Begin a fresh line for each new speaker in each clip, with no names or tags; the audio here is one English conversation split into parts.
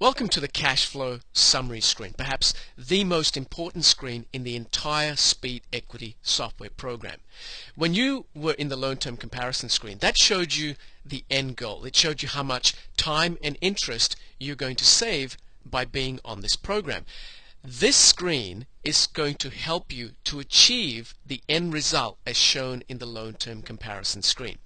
Welcome to the Cashflow summary screen, perhaps the most important screen in the entire speed equity software program. When you were in the loan term comparison screen, that showed you the end goal. It showed you how much time and interest you're going to save by being on this program. This screen is going to help you to achieve the end result as shown in the loan term comparison screen.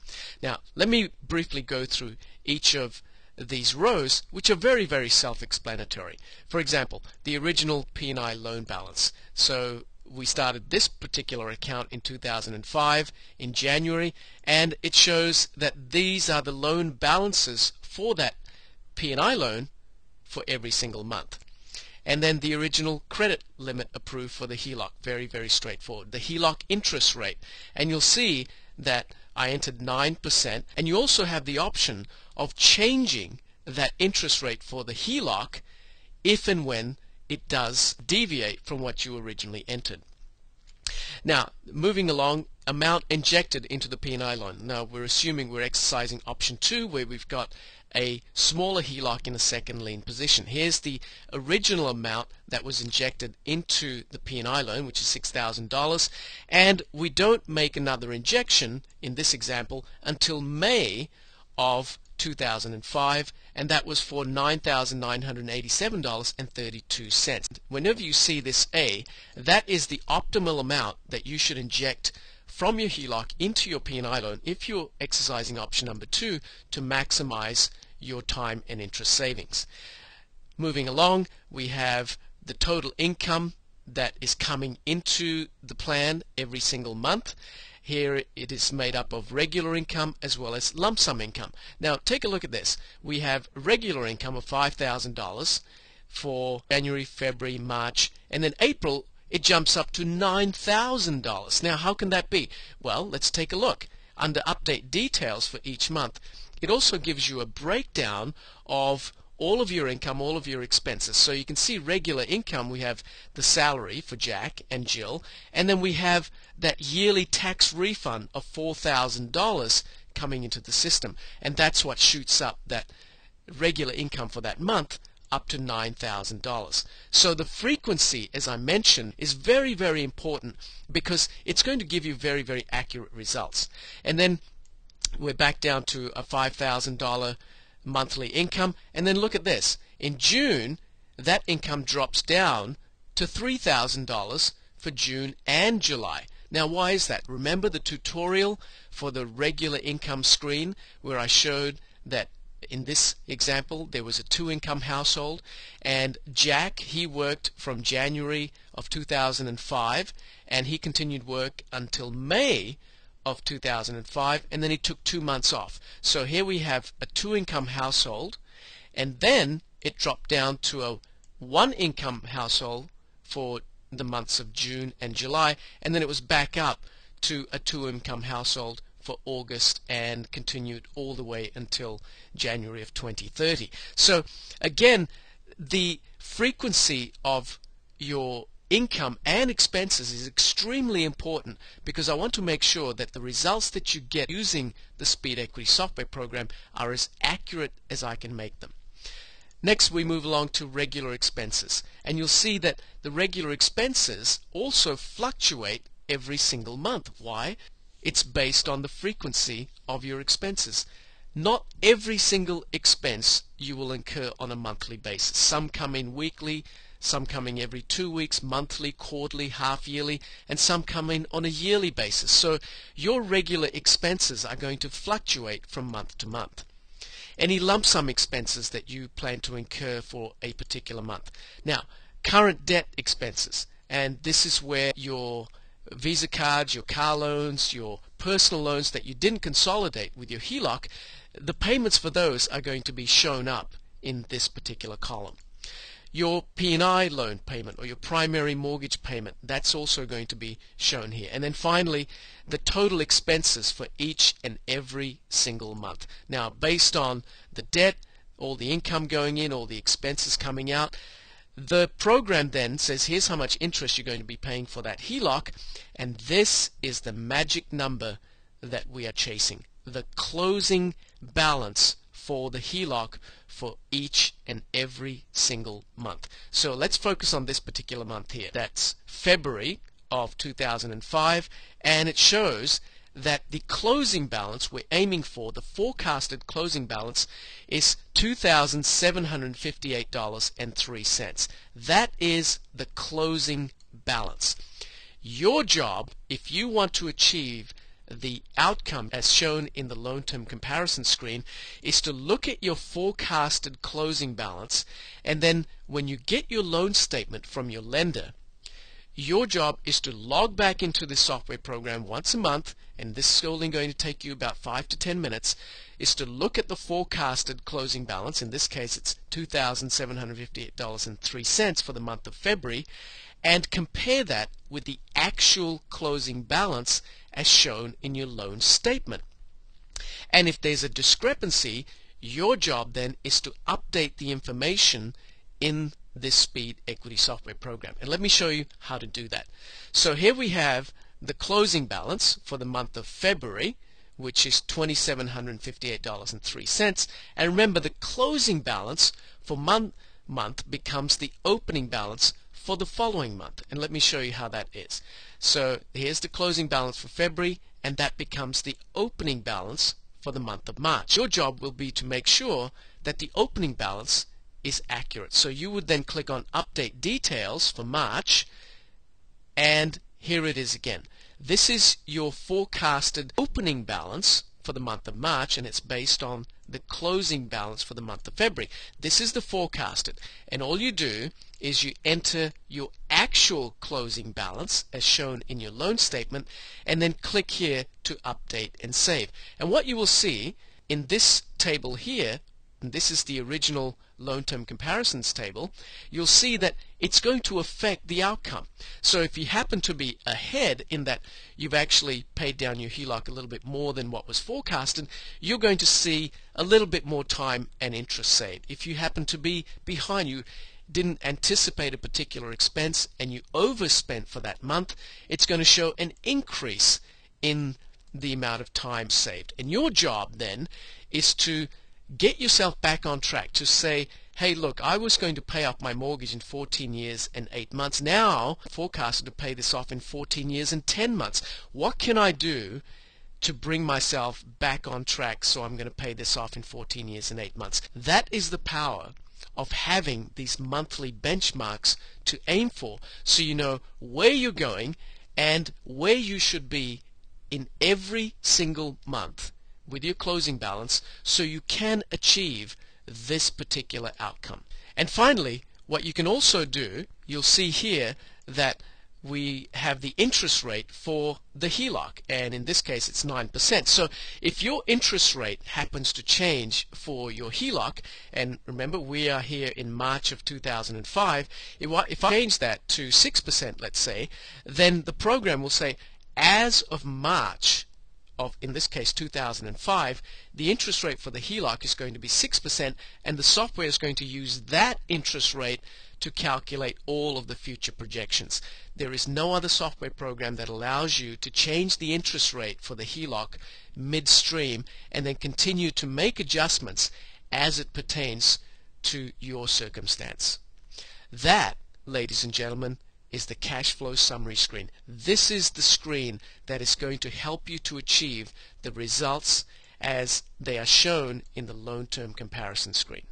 Now, let me briefly go through each of these rows, which are very self-explanatory. For example, the original P&I loan balance. So we started this particular account in 2005 in January, and it shows that these are the loan balances for that P&I loan for every single month. And then the original credit limit approved for the HELOC, very straightforward. The HELOC interest rate, and you'll see that I entered 9%, and you also have the option of changing that interest rate for the HELOC if and when it does deviate from what you originally entered. Now, moving along, amount injected into the P&I loan. Now, we're assuming we're exercising option 2, where we've got a smaller HELOC in a second lien position. Here's the original amount that was injected into the P&I loan, which is $6,000, and we don't make another injection in this example until May of 2005, and that was for $9,987.32. Whenever you see this A, that is the optimal amount that you should inject from your HELOC into your P&I loan if you're exercising option number 2 to maximize your time and interest savings. Moving along, we have the total income that is coming into the plan every single month. Here it is made up of regular income as well as lump sum income. Now take a look at this. We have regular income of $5,000 for January, February, March, and then April it jumps up to $9,000. Now how can that be? Well, let's take a look. Under update details for each month, it also gives you a breakdown of all of your income, all of your expenses. So you can see regular income, we have the salary for Jack and Jill, and then we have that yearly tax refund of $4,000 coming into the system, and that's what shoots up that regular income for that month up to $9,000. So the frequency, as I mentioned, is very important because it's going to give you very accurate results. And then we're back down to a $5,000 monthly income, and then look at this. In June, that income drops down to $3,000 for June and July. Now why is that? Remember the tutorial for the regular income screen where I showed that in this example there was a 2-income household, and Jack, he worked from January of 2005 and he continued work until May of 2005, and then he took 2 months off. So here we have a 2-income household, and then it dropped down to a 1-income household for the months of June and July, and then it was back up to a 2-income household for August and continued all the way until January of 2030. So again, the frequency of your income and expenses is extremely important because I want to make sure that the results that you get using the Speed Equity software program are as accurate as I can make them. Next, we move along to regular expenses, and you'll see that the regular expenses also fluctuate every single month. Why? It's based on the frequency of your expenses. Not every single expense you will incur on a monthly basis. Some come in weekly, some coming every 2 weeks, monthly, quarterly, half-yearly, and some come in on a yearly basis. So your regular expenses are going to fluctuate from month to month. Any lump sum expenses that you plan to incur for a particular month. Now, current debt expenses, and this is where your Visa cards, your car loans, your personal loans that you didn't consolidate with your HELOC, the payments for those are going to be shown up in this particular column. Your P&I loan payment or your primary mortgage payment, that's also going to be shown here. And then finally, the total expenses for each and every single month. Now, based on the debt, all the income going in, all the expenses coming out, the program then says here's how much interest you're going to be paying for that HELOC, and this is the magic number that we are chasing, the closing balance for the HELOC for each and every single month. So let's focus on this particular month here. That's February of 2005, and it shows that the closing balance we're aiming for, the forecasted closing balance, is $2,758.03. That is the closing balance. Your job, if you want to achieve the outcome as shown in the loan term comparison screen, is to look at your forecasted closing balance, and then when you get your loan statement from your lender, your job is to log back into the software program once a month, and this is only going to take you about 5 to 10 minutes, is to look at the forecasted closing balance. In this case it's $2,758.03 for the month of February, and compare that with the actual closing balance as shown in your loan statement. And if there's a discrepancy, your job then is to update the information in this Speed Equity software program. And let me show you how to do that. So here we have the closing balance for the month of February, which is $2,758.03. And remember, the closing balance for month becomes the opening balance for the following month. And let me show you how that is. So here's the closing balance for February, and that becomes the opening balance for the month of March. Your job will be to make sure that the opening balance is accurate. So you would then click on Update Details for March, and here it is again. This is your forecasted opening balance for the month of March, and it's based on the closing balance for the month of February. This is the forecasted, and all you do is you enter your actual closing balance as shown in your loan statement, and then click here to update and save. And what you will see in this table here, and this is the original loan term comparisons table, you'll see that it's going to affect the outcome. So if you happen to be ahead in that you've actually paid down your HELOC a little bit more than what was forecasted, you're going to see a little bit more time and interest saved. If you happen to be behind, you didn't anticipate a particular expense and you overspent for that month, it's going to show an increase in the amount of time saved. And your job then is to get yourself back on track, to say, hey, look, I was going to pay off my mortgage in 14 years and 8 months. Now I'm forecasted to pay this off in 14 years and 10 months. What can I do to bring myself back on track so I'm going to pay this off in 14 years and 8 months? That is the power of having these monthly benchmarks to aim for, so you know where you're going and where you should be in every single month with your closing balance, so you can achieve this particular outcome. And finally, what you can also do, you'll see here that we have the interest rate for the HELOC, and in this case it's 9%. So if your interest rate happens to change for your HELOC, and remember we are here in March of 2005, if I change that to 6%, let's say, then the program will say, as of March of, in this case, 2005, the interest rate for the HELOC is going to be 6%, and the software is going to use that interest rate to calculate all of the future projections. There is no other software program that allows you to change the interest rate for the HELOC midstream and then continue to make adjustments as it pertains to your circumstance. That, ladies and gentlemen, is the cash flow summary screen. This is the screen that is going to help you to achieve the results as they are shown in the loan term comparison screen.